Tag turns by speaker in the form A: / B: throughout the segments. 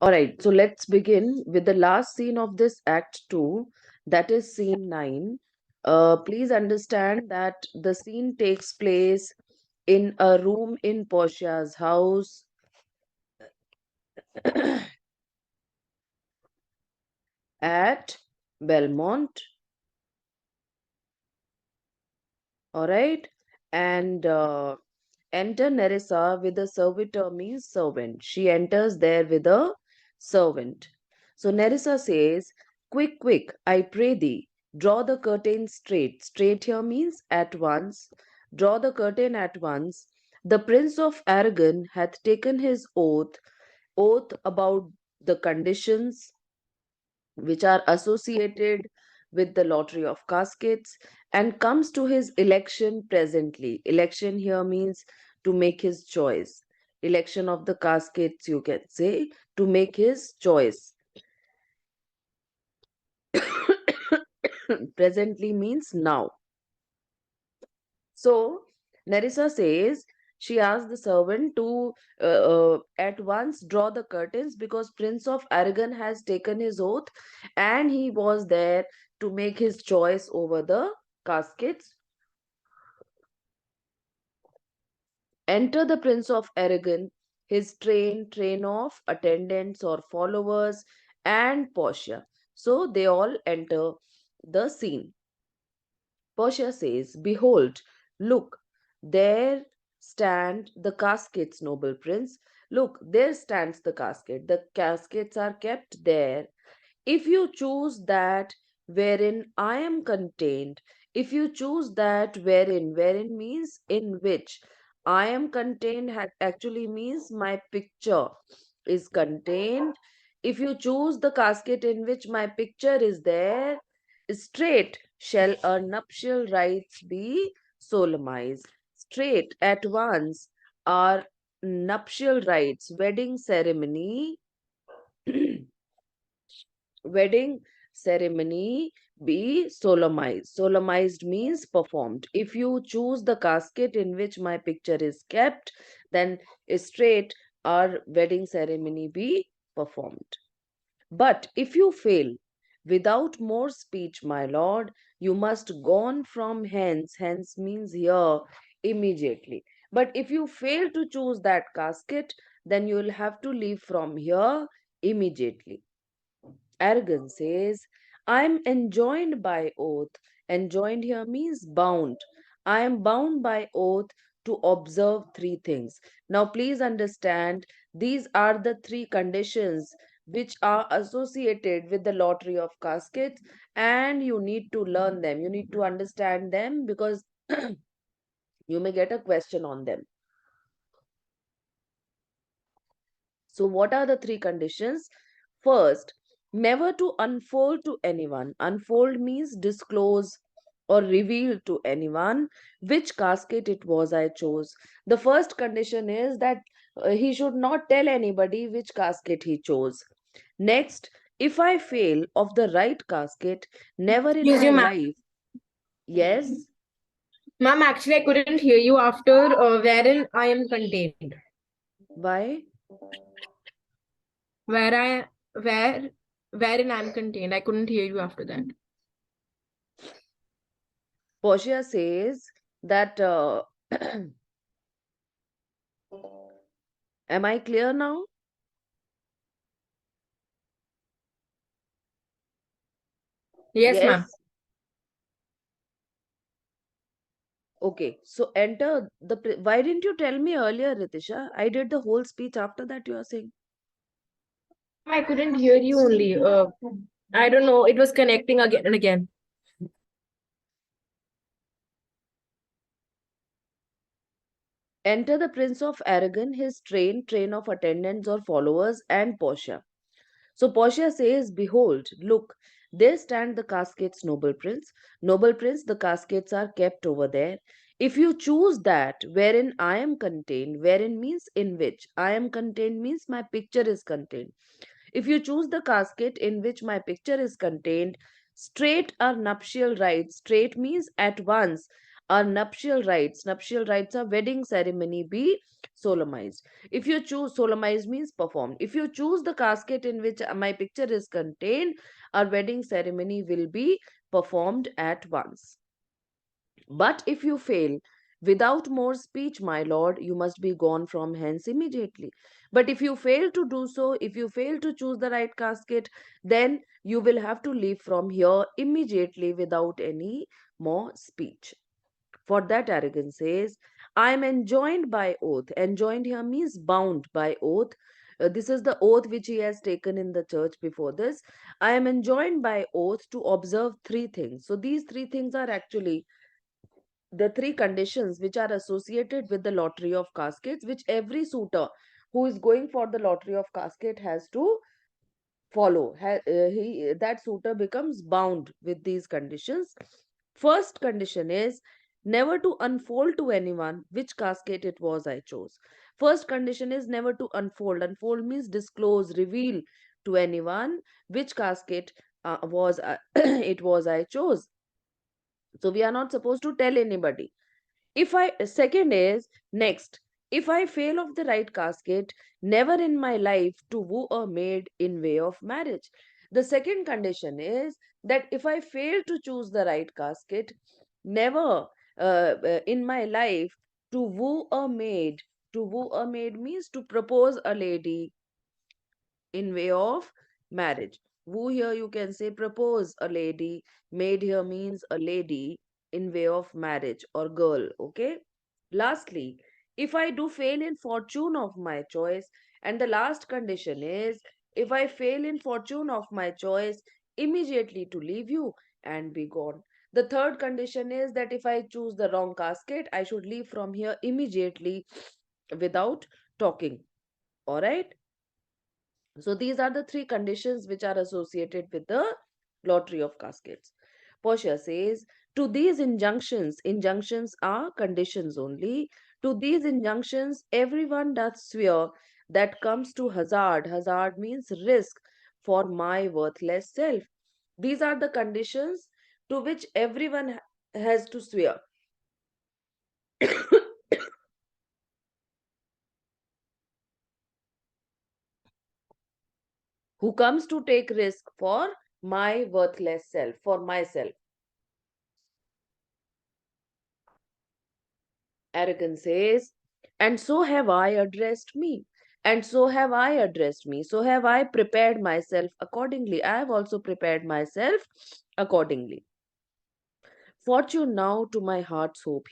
A: All right, so let's begin with the last scene of this Act 2, that is scene 9. Please understand that the scene takes place in a room in Portia's house. At Belmont. All right, and enter Nerissa with a servitor means servant. She enters there with a servant. So Nerissa says, quick, quick, I pray thee, draw the curtain straight. Straight here means at once. Draw the curtain at once. The Prince of Aragon hath taken his oath about the conditions which are associated with the lottery of caskets, and comes to his election presently. Election here means to make his choice. Election of the caskets, you can say, to make his choice. Presently means now. So Nerissa says, she asked the servant to at once draw the curtains because Prince of Aragon has taken his oath and he was there to make his choice over the caskets. Enter the Prince of Aragon, his train of attendants or followers, and Portia. So they all enter the scene. Portia says, behold, look, there stand the caskets, noble prince. Look, there stands the casket. The caskets are kept there. If you choose that wherein I am contained, if you choose that wherein means in which I am contained, actually means my picture is contained. If you choose the casket in which my picture is there, straight shall our nuptial rites be solemnized. Straight at once our nuptial rites, wedding ceremony, wedding ceremony be solemnized. Solemnized means performed. If you choose the casket in which my picture is kept, then straight our wedding ceremony be performed. But if you fail, without more speech, my lord, you must gone from hence. Hence means here immediately. But if you fail to choose that casket, then you will have to leave from here immediately. Aragon says, I am enjoined by oath. Enjoined here means bound. I am bound by oath to observe three things. Now, please understand, these are the three conditions which are associated with the lottery of caskets, and you need to learn them. You need to understand them because you may get a question on them. So, what are the three conditions? First, never to unfold to anyone. Unfold means disclose or reveal to anyone which casket it was I chose. The first condition is that he should not tell anybody which casket he chose. Next, if I fail of the right casket, never in
B: Excuse
A: my
B: you, ma'am.
A: life. Yes,
B: Ma'am, actually, I couldn't hear you after wherein I am contained.
A: why?
B: Where I where wherein I am contained. I couldn't hear you after that.
A: Portia says that. Am I clear now?
B: Yes, ma'am.
A: Yes. Okay, so enter the. Why didn't you tell me earlier, Ritisha? I did the whole speech after that, you are saying.
B: Ma'am, I couldn't hear you only. I don't know. It was connecting again and again.
A: Enter the Prince of Aragon, his train of attendants or followers, and Portia. So Portia says, behold, look, there stand the caskets, noble prince. Noble prince, the caskets are kept over there. If you choose that wherein I am contained, wherein means in which I am contained means my picture is contained. If you choose the casket in which my picture is contained, straight are nuptial rites. Straight means at once. are nuptial rites. Nuptial rites are wedding ceremony be solemnized. If you choose, solemnized means performed. If you choose the casket in which my picture is contained, our wedding ceremony will be performed at once. But if you fail, without more speech, my lord, you must be gone from hence immediately. But if you fail to do so, if you fail to choose the right casket, then you will have to leave from here immediately without any more speech. For that arrogance says, I am enjoined by oath. Enjoined here means bound by oath. This is the oath which he has taken in the church before this. I am enjoined by oath to observe three things. So these three things are actually the three conditions which are associated with the lottery of caskets, which every suitor who is going for the lottery of casket has to follow. That suitor becomes bound with these conditions. First condition is never to unfold to anyone which casket it was I chose. First condition is never to unfold. Unfold means disclose, reveal to anyone which casket was it was I chose. So we are not supposed to tell anybody. If I second is next, if I fail of the right casket, never in my life to woo a maid in way of marriage. The second condition is that if I fail to choose the right casket, never in my life to woo a maid. To woo a maid means to propose a lady in way of marriage. Woo here you can say propose a lady. Maid here means a lady in way of marriage or girl. Okay. Lastly, if I do fail in fortune of my choice, and the last condition is if I fail in fortune of my choice, immediately to leave you and be gone. The third condition is that if I choose the wrong casket, I should leave from here immediately without talking. All right. So these are the three conditions which are associated with the lottery of caskets. Portia says, to these injunctions, injunctions are conditions only. To these injunctions, everyone doth swear that comes to hazard. Hazard means risk for my worthless self. These are the conditions to which everyone has to swear. Who comes to take risk for my worthless self, for myself. Arrogance says, and so have I addressed me. And so have I addressed me. So have I prepared myself accordingly. I have also prepared myself accordingly. Fortune now to my heart's hope.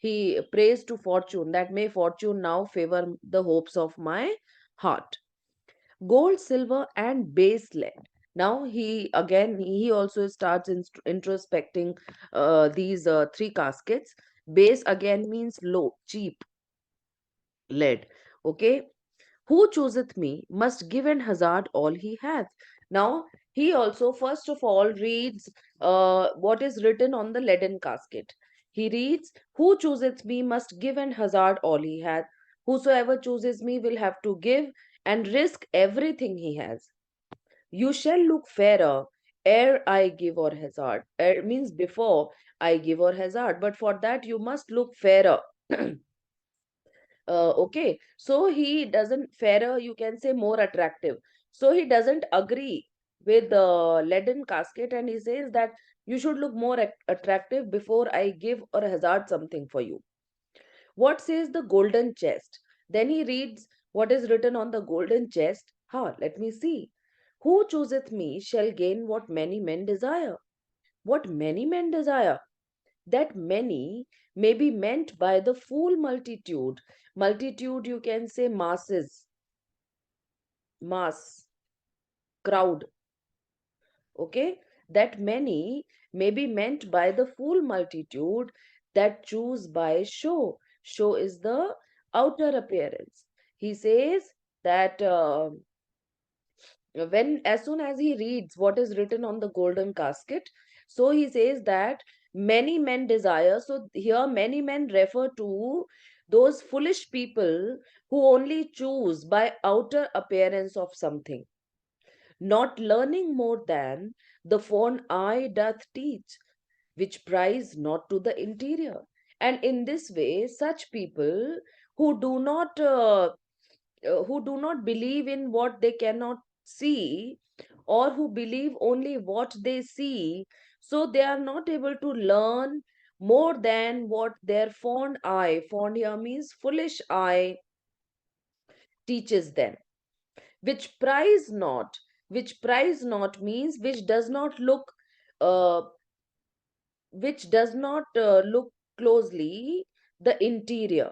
A: He prays to fortune that may fortune now favor the hopes of my heart. Gold, silver, and base lead. Now he also starts introspecting these three caskets. Base again means low, cheap lead. Okay, who chooseth me must give and hazard all he hath. Now he also first of all reads what is written on the leaden casket. He reads, who chooseth me must give and hazard all he hath. Whosoever chooses me will have to give and risk everything he has. You shall look fairer ere I give or hazard. Ere means before I give or hazard, but for that you must look fairer. Okay, so he doesn't fairer, you can say more attractive. So he doesn't agree with the leaden casket, and he says that you should look more attractive before I give or hazard something for you. What says the golden chest? Then he reads what is written on the golden chest. Let me see. Who chooseth me shall gain what many men desire. What many men desire? That many may be meant by the full multitude. Multitude, you can say masses, mass, crowd. Okay, that many may be meant by the full multitude that choose by show. Show is the outer appearance. He says that when as soon as he reads what is written on the golden casket, so he says that many men desire. So here many men refer to those foolish people who only choose by outer appearance of something, not learning more than the fond eye doth teach. which prize not to the interior. And in this way, such people who do not believe in what they cannot see, or who believe only what they see, so they are not able to learn more than what their fond eye, fond here means foolish eye, teaches them, which prize not, which prize not means uh, which does not look closely the interior,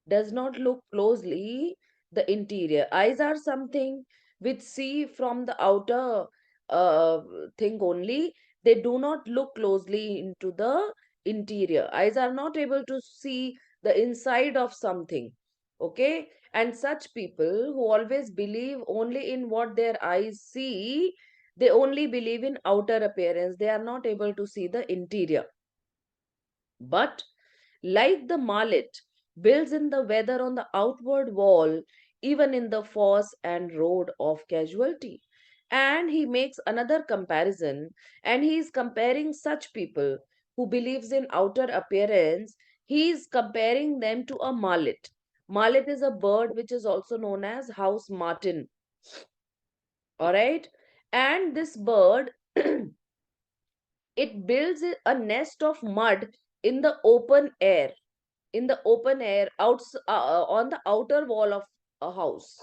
A: does not look closely the interior. Eyes are something which see from the outer uh, thing only. They do not look closely into the interior. Eyes are not able to see the inside of something. Okay? And such people who always believe only in what their eyes see, they only believe in outer appearance. They are not able to see the interior. But like the mallet builds in the weather on the outward wall, even in the fosse and road of casualty. And he makes another comparison, and he is comparing such people who believes in outer appearance. He is comparing them to a mallet. Mallet is a bird which is also known as house martin. All right, and this bird it builds a nest of mud in the open air, in the open air on the outer wall of a house.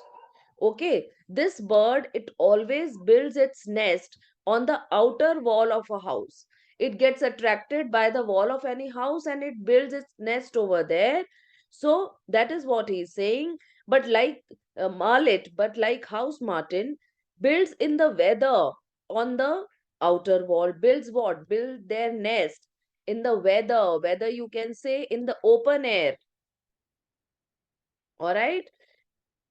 A: Okay, this bird it always builds its nest on the outer wall of a house. It gets attracted by the wall of any house and it builds its nest over there. So that is what he is saying. But like marlet, but like house martin, builds in the weather on the outer wall. Builds what? Build their nest in the weather. Weather you can say in the open air. All right,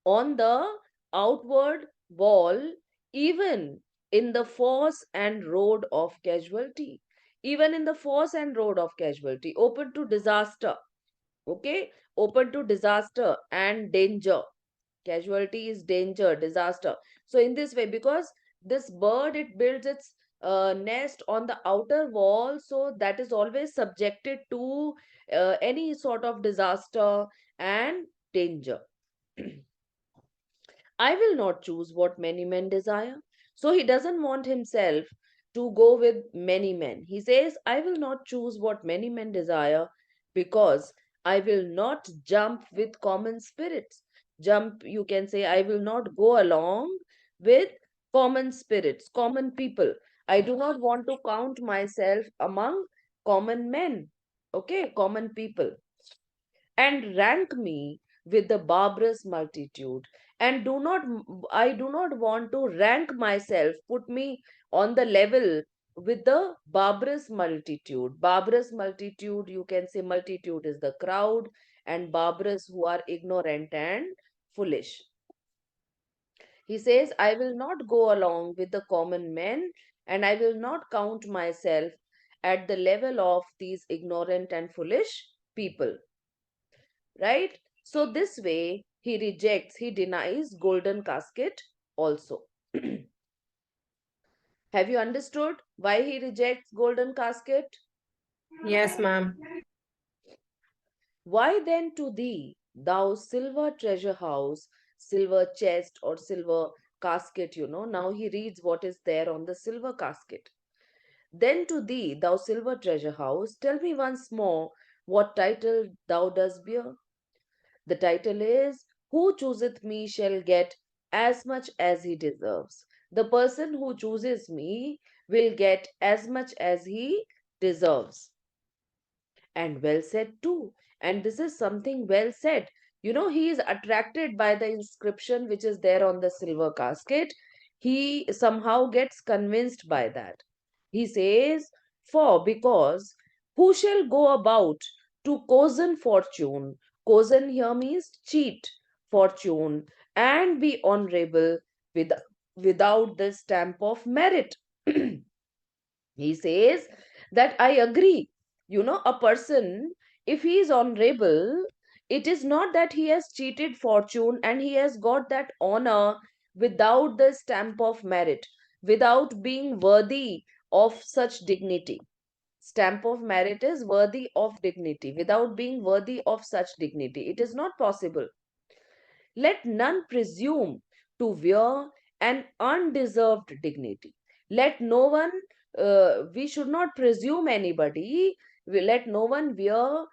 A: on the outward wall, even in the force and road of casualty, even in the force and road of casualty, open to disaster. Okay, open to disaster and danger. Casualty is danger, disaster. So in this way, because this bird it builds its nest on the outer wall, so that is always subjected to any sort of disaster and danger. I will not choose what many men desire. So he doesn't want himself to go with many men. He says, I will not choose what many men desire because I will not jump with common spirits. Jump, you can say, I will not go along with common spirits, common people. I do not want to count myself among common men. Okay, common people, and rank me with the barbarous multitude, and I do not want to rank myself, put me on the level with the barbarous multitude. Barbarous multitude, you can say multitude is the crowd, and barbarous who are ignorant and foolish. He says, I will not go along with the common men, and I will not count myself at the level of these ignorant and foolish people, right? So this way he rejects, he denies golden casket also. Have you understood why he rejects golden casket?
B: Yes, ma'am.
A: Why then to thee, thou silver treasure house, silver chest or silver casket, now he reads what is there on the silver casket. Then to thee, thou silver treasure house, tell me once more what title thou dost bear. The title is, Who chooseth me shall get as much as he deserves. The person who chooses me will get as much as he deserves. And well said too. And this is something well said. He is attracted by the inscription which is there on the silver casket. He somehow gets convinced by that. He says, For because who shall go about to cozen fortune? Cozen here means cheat fortune and be honorable with, without the stamp of merit. He says that I agree. A person, if he is honorable, it is not that he has cheated fortune and he has got that honor without the stamp of merit, without being worthy of such dignity. stamp of merit is worthy of dignity, without being worthy of such dignity. It is not possible. Let none presume to wear an undeserved dignity. Let no one, we should not presume anybody, let no one wear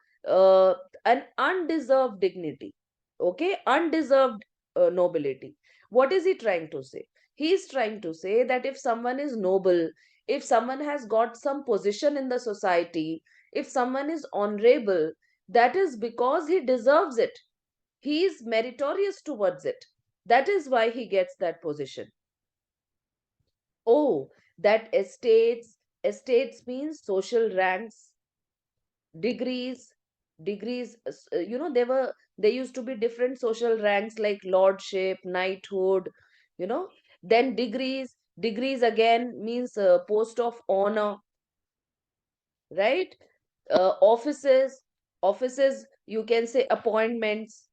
A: an undeserved dignity. Okay, undeserved nobility. What is he trying to say? He is trying to say that if someone is noble, if someone has got some position in the society, if someone is honorable, that is because he deserves it, he is meritorious towards it. That is why he gets that position. Oh, that estates means social ranks, degrees, there used to be different social ranks like lordship, knighthood, you know. Then degrees again means post of honor, right? Offices, you can say appointments.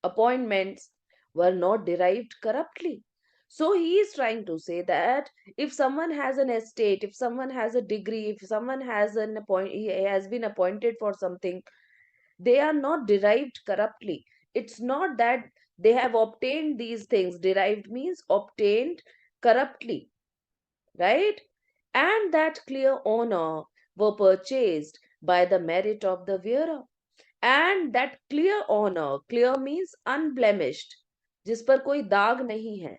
A: Appointments were not derived corruptly. So he is trying to say that if someone has an estate, if someone has a degree, if someone has he has been appointed for something, they are not derived corruptly. It's not that they have obtained these things. Derived means obtained corruptly, right? And that clear honor were purchased by the merit of the wearer. And that clear honor, clear means unblemished, जिस पर कोई दाग नहीं है,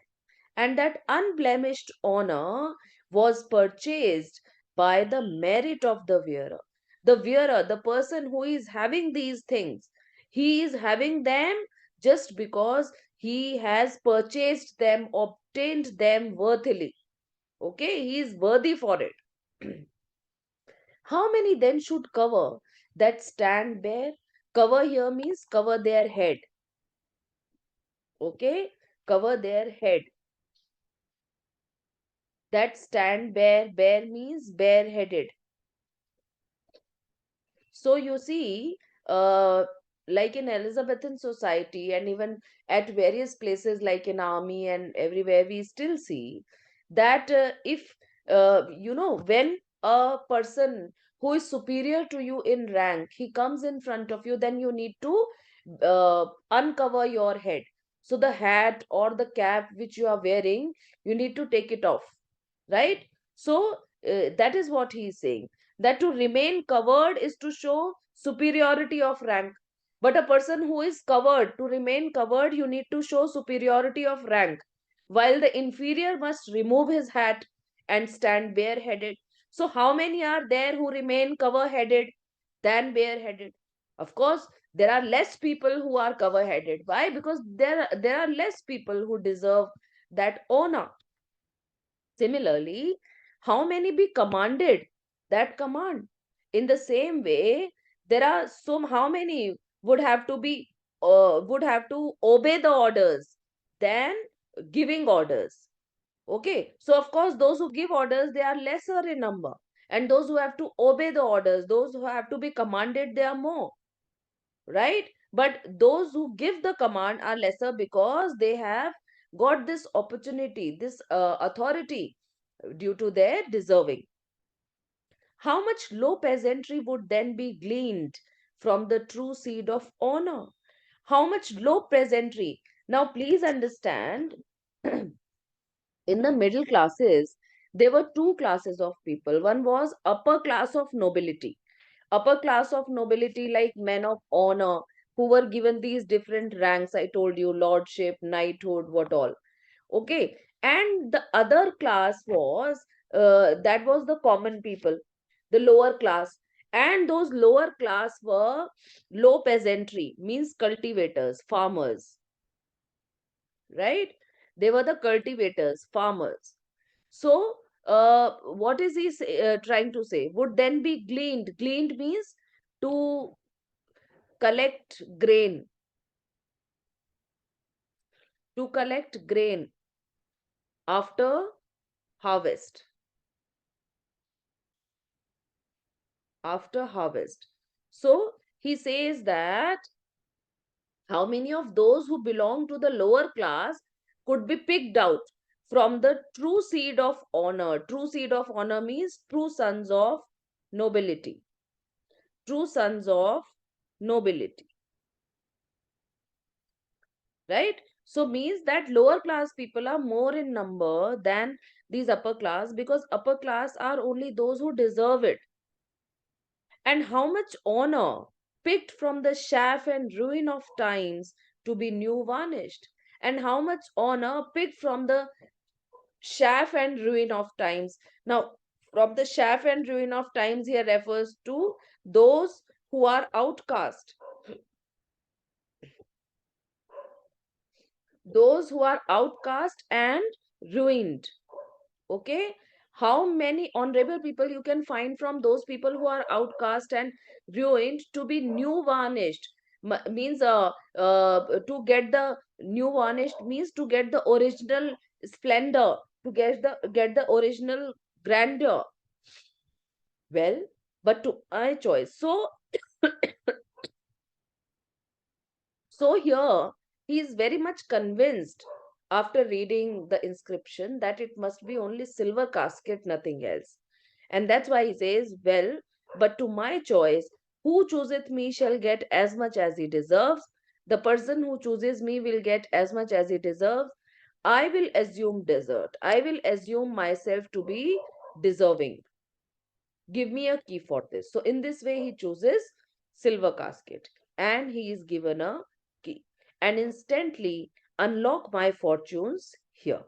A: and that unblemished honor was purchased by the merit of the wearer. The wearer, the person who is having these things, he is having them just because he has purchased them, obtained them worthily. Okay, he is worthy for it. How many then should cover that stand bare? Cover here means cover their head. Okay, cover their head. That stand bare, bare means bareheaded. So you see, uh, like in Elizabethan society and even at various places like in army and everywhere, we still see that if when a person who is superior to you in rank, he comes in front of you, then you need to uncover your head. So the hat or the cap which you are wearing, you need to take it off, right? So that is what he is saying, that to remain covered is to show superiority of rank. But a person who is covered, to remain covered, you need to show superiority of rank, while the inferior must remove his hat and stand bareheaded. So how many are there who remain cover headed than bareheaded? Of course, there are less people who are cover headed. Why? Because there are less people who deserve that honor. Similarly, how many be commanded that command? In the same way, there are some, how many would have to obey the orders than giving orders. Okay, so of course, those who give orders, they are lesser in number, and those who have to obey the orders, those who have to be commanded, they are more, right? But those who give the command are lesser because they have got this opportunity, this authority due to their deserving. How much low peasantry would then be gleaned from the true seed of honor? How much low peasantry? Now, please understand, in the middle classes, there were two classes of people. One was upper class of nobility. Upper class of nobility, like men of honor, who were given these different ranks. I told you, lordship, knighthood, what all. Okay, and the other class was that was the common people, the lower class. And those lower class were low peasantry, means cultivators, farmers, right? They were the cultivators, farmers. So what is he trying to say? Would then be gleaned. Gleaned means to collect grain, to collect grain after harvest, after harvest. So he says that how many of those who belong to the lower class could be picked out from the true seed of honor. True seed of honor means true sons of nobility. True sons of nobility, right? So means that lower class people are more in number than these upper class, because upper class are only those who deserve it. And how much honor picked from the chaff and ruin of times to be new varnished, and how much honor picked from the chaff and ruin of times. Now, from the chaff and ruin of times here refers to those who are outcast, those who are outcast and ruined. Okay, how many honorable people you can find from those people who are outcast and ruined to be new varnished. Means to get the new varnished means to get the original splendor, to get the original grandeur. Well, but to my choice. So here he is very much convinced after reading the inscription that it must be only silver casket, nothing else. And that's why he says, well, but to my choice, who chooseth me shall get as much as he deserves. The person who chooses me will get as much as he deserves. I will assume desert. I will assume myself to be deserving. Give me a key for this. So in this way, he chooses silver casket and he is given a key and instantly unlock my fortunes here.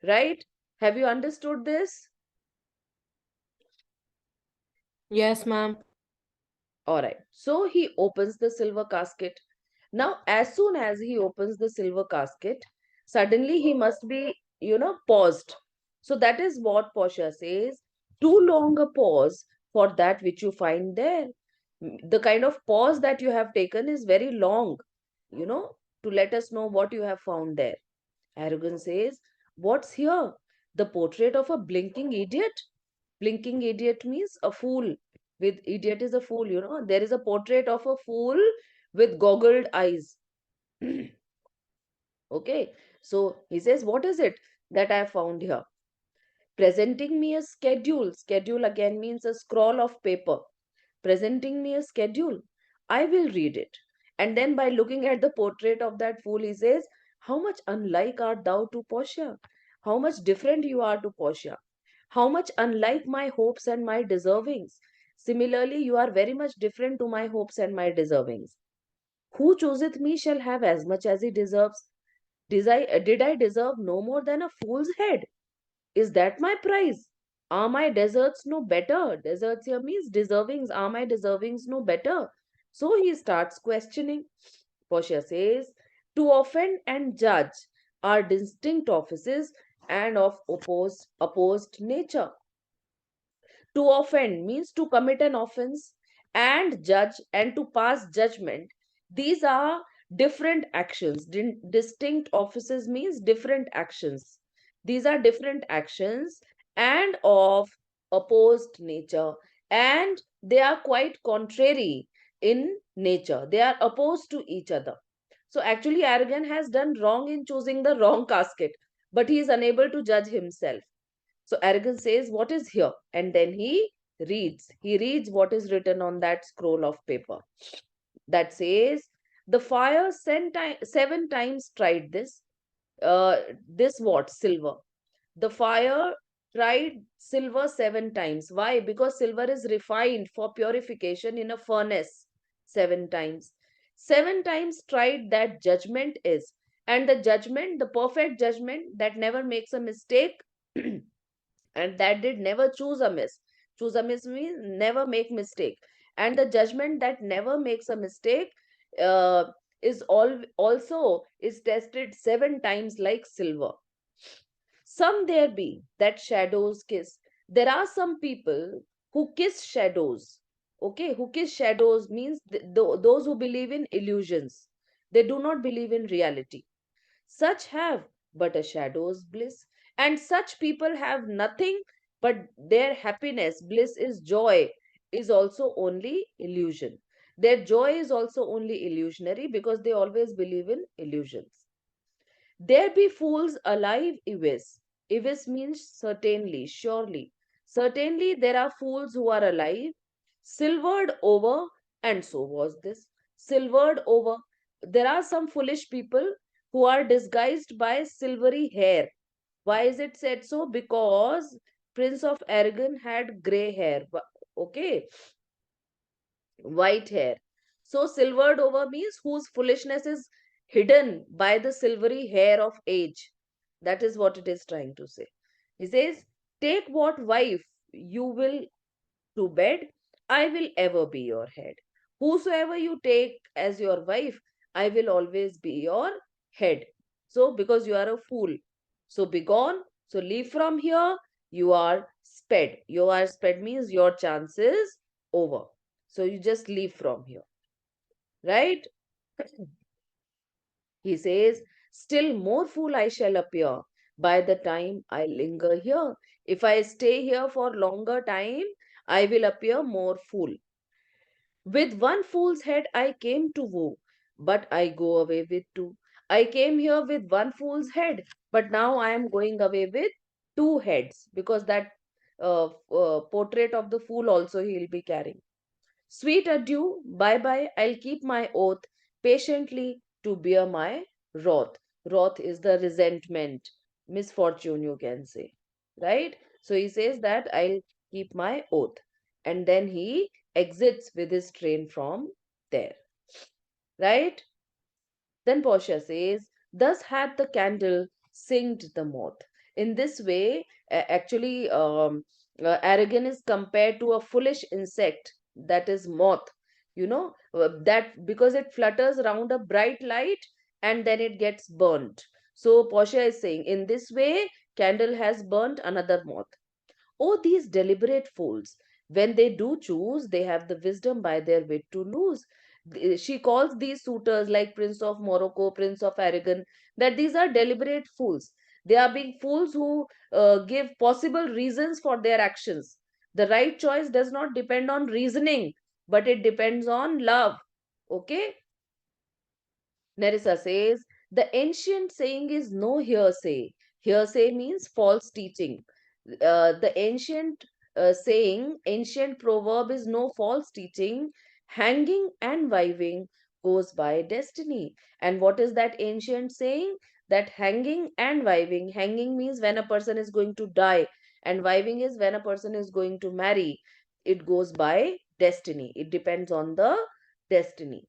A: Right? Have you understood this?
B: Yes, ma'am.
A: All right. So he opens the silver casket. Now, as soon as he opens the silver casket, suddenly he must be, paused. So that is what Portia says. Too long a pause for that which you find there. The kind of pause that you have taken is very long, you know, to let us know what you have found there. Arrogant says, what's here? The portrait of a blinking idiot? Blinking idiot means a fool. With idiot is a fool, There is a portrait of a fool with goggled eyes. Okay. So he says, what is it that I found here? Presenting me a schedule. Schedule again means a scroll of paper. Presenting me a schedule. I will read it. And then by looking at the portrait of that fool, he says, how much unlike art thou to Portia? How much different you are to Portia? How much unlike my hopes and my deservings? Similarly, you are very much different to my hopes and my deservings. Who chooseth me shall have as much as he deserves. Did I deserve no more than a fool's head? Is that my prize? Are my deserts no better? Deserts here means deservings. Are my deservings no better? So he starts questioning. Portia says, to offend and judge are distinct offices and of opposed nature. To offend means to commit an offense, and judge and to pass judgment. These are different actions. Distinct offices means different actions. These are different actions and of opposed nature, and they are quite contrary in nature. They are opposed to each other. So actually, Aragon has done wrong in choosing the wrong casket, but he is unable to judge himself. So Aragon says, what is here? And then he reads. He reads what is written on that scroll of paper. That says, the fire 7 times tried this. This what? Silver. The fire tried silver 7 times. Why? Because silver is refined for purification in a furnace 7 times. 7 times tried that judgment is. And the judgment, the perfect judgment that never makes a mistake, and that did never choose amiss. Choose amiss means never make mistake. And the judgment that never makes a mistake uh, is also is tested 7 times like silver. Some there be that shadows kiss. There are some people who kiss shadows. Okay, who kiss shadows means those who believe in illusions. They do not believe in reality. Such have but a shadow's bliss, and such people have nothing but their happiness. Bliss is joy, is also only illusion. Their joy is also only illusionary because they always believe in illusions. There be fools alive, Iwis. Ivis means certainly, surely. Certainly there are fools who are alive, silvered over, and so was this. Silvered over. There are some foolish people who are disguised by silvery hair. Why is it said so? Because Prince of Aragon had grey hair. Okay, white hair. So silvered over means whose foolishness is hidden by the silvery hair of age. That is what it is trying to say. He says, take what wife you will to bed, I will ever be your head. Whosoever you take as your wife, I will always be your head. So, because you are a fool. So, begone. So, leave from here. You are sped. You are sped means your chances over. So, you just leave from here. Right? He says, still more fool I shall appear by the time I linger here. If I stay here for longer time, I will appear more fool. With one fool's head I came to woo, but I go away with two. I came here with one fool's head, but now I am going away with two heads because that portrait of the fool also he will be carrying. Sweet adieu, bye bye, I'll keep my oath patiently to bear my wrath. Wrath is the resentment, misfortune, you can say. Right? So he says that I'll keep my oath. And then he exits with his train from there. Right? Then Portia says, thus had the candle singed the moth. In this way, actually, Aragon is compared to a foolish insect that is moth. That because it flutters around a bright light and then it gets burnt. So Portia is saying, in this way, candle has burnt another moth. Oh, these deliberate fools! When they do choose, they have the wisdom by their wit to lose. She calls these suitors like Prince of Morocco, Prince of Aragon, that these are deliberate fools. They are being fools who give possible reasons for their actions. The right choice does not depend on reasoning, but it depends on love. Okay? Nerissa says, the ancient saying is no hearsay. Hearsay means false teaching. The ancient saying, ancient proverb is no false teaching. Hanging and wiving goes by destiny. And what is that ancient saying? That hanging and wiving, hanging means when a person is going to die, and wiving is when a person is going to marry. It goes by destiny. It depends on the destiny.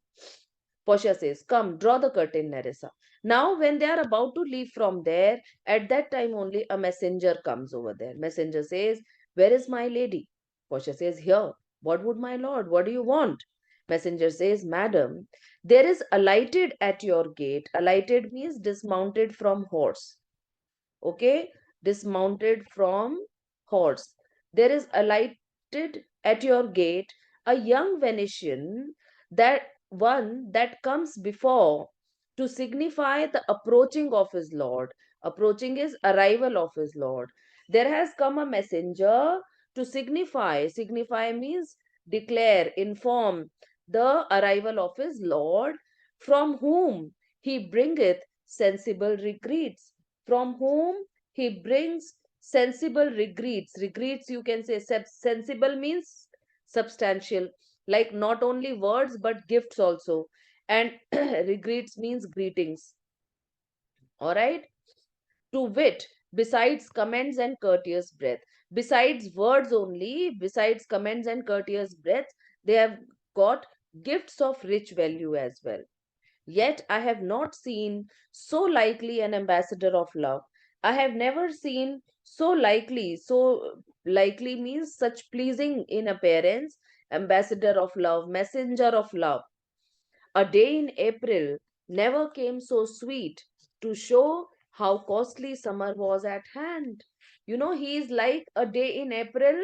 A: Portia says, come, draw the curtain, Nerissa. Now, when they are about to leave from there, at that time only a messenger comes over there. Messenger says, where is my lady? Portia says, here. What would my lord? What do you want? Messenger says, madam, there is alighted at your gate. Alighted means dismounted from horse. Okay, dismounted from horse. There is alighted at your gate a young Venetian, that one that comes before to signify the approaching of his lord. Approaching is arrival of his lord. There has come a messenger to signify. Signify means declare, inform the arrival of his lord, from whom he bringeth sensible regrets, from whom he brings sensible regrets. Regrets, you can say, sensible means substantial, like not only words but gifts also. And regrets means greetings. All right. To wit, besides comments and courteous breath, besides words only, besides comments and courteous breath, they have got gifts of rich value as well. Yet I have not seen so likely an ambassador of love. I have never seen so likely means such pleasing in appearance, ambassador of love, messenger of love. A day in April never came so sweet to show how costly summer was at hand. He is like a day in April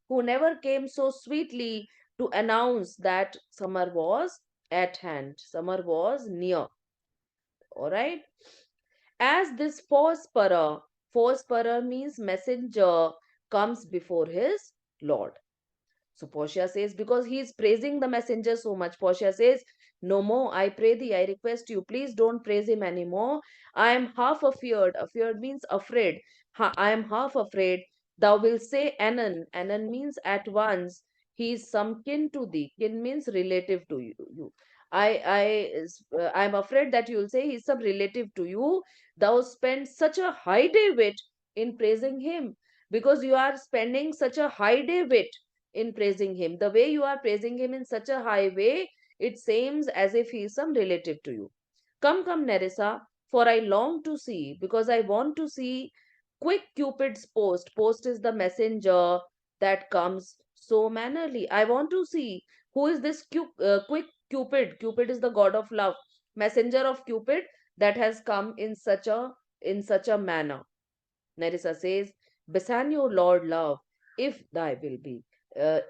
A: who never came so sweetly to announce that summer was at hand, summer was near. All right. As this force means messenger comes before his Lord. So Portia says, because he is praising the messenger so much, Portia says, no more, I pray thee, I request you, please don't praise him anymore. I am half afeared. Afeared means afraid. I am half afraid. Thou wilt say Anan. Anan means at once. He is some kin to thee. Kin means relative to you. I am afraid that you will say he is some relative to you. Thou spend such a high day wit in praising him, because you are spending such a high day wit in praising him. The way you are praising him in such a high way, it seems as if he is some relative to you. Come, come, Nerissa, for I long to see, because I want to see quick Cupid's post. Post is the messenger that comes so mannerly. I want to see who is this quick Cupid. Cupid is the god of love, messenger of Cupid that has come in such a manner. Nerissa says, Bassanio, Lord love, if thy will be.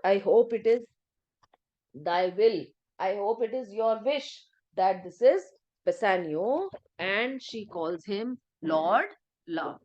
A: I hope it is thy will. I hope it is your wish that this is Bassanio, and she calls him Lord Love.